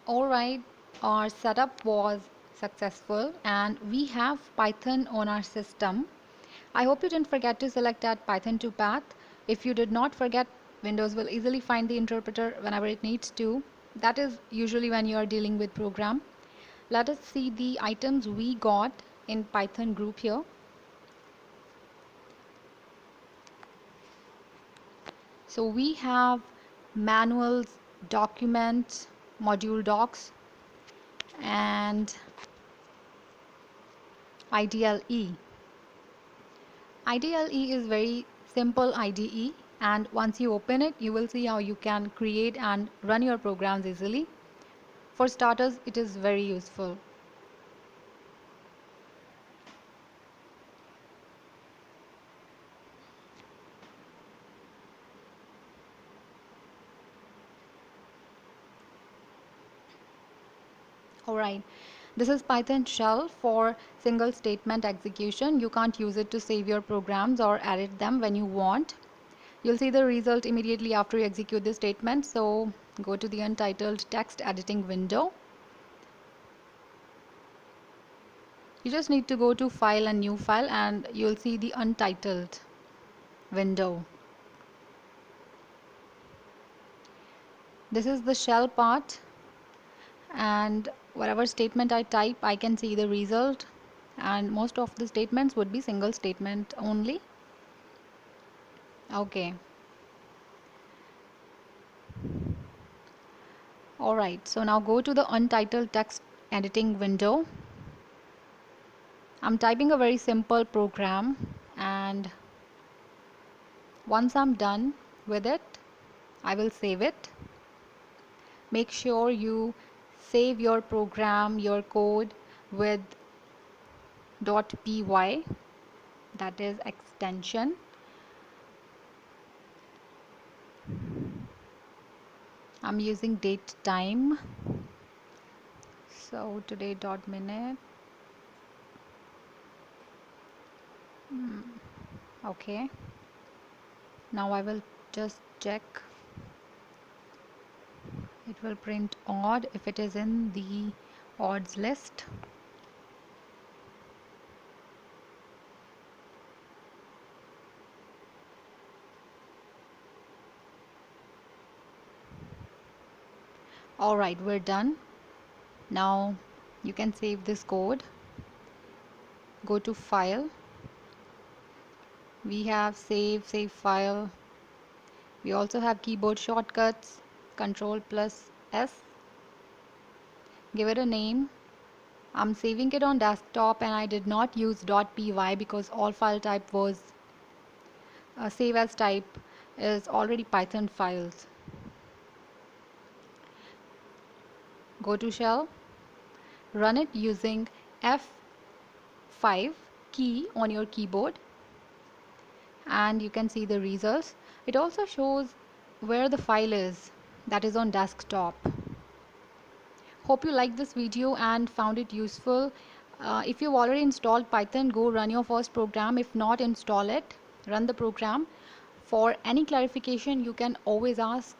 Alright, our setup was successful and we have Python on our system. I hope you didn't forget to select that Python 2 path. If you did not forget, Windows will easily find the interpreter whenever it needs to. That is usually when you are dealing with program. Let us see the items we got in Python group here. So we have manuals, documents, module docs, and IDLE. IDLE is very simple IDE, and once you open it, you will see how you can create and run your programs easily. For starters, it is very useful. Alright, this is Python shell for single statement execution. You can't use it to save your programs or edit them when you want. You'll see the result immediately after you execute the statement. So go to the untitled text editing window. You just need to go to File and New File and you'll see the untitled window. This is the shell part, and whatever statement I type, I can see the result, and most of the statements would be single statement only. Okay. Alright, so now go to the untitled text editing window. I'm typing a very simple program, and once I'm done with it, I will save it. Make sure you save your program, your code with .py, that is extension. I'm using date time, so today dot minute. Okay, now I will just check. It will print odd if it is in the odds list. Alright, we're done. Now you can save this code. Go to File. We have save file. We also have keyboard shortcuts, Ctrl plus S. Give it a name. I'm saving it on desktop and I did not use .py because all file type was save as type is already Python files. Go to shell, run it using F5 key on your keyboard, and you can see the results. It also shows where the file is, that is on desktop. Hope you liked this video and found it useful. If you've already installed Python, go run your first program. If not, install it, run the program. For any clarification, you can always ask.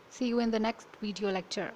See you in the next video lecture.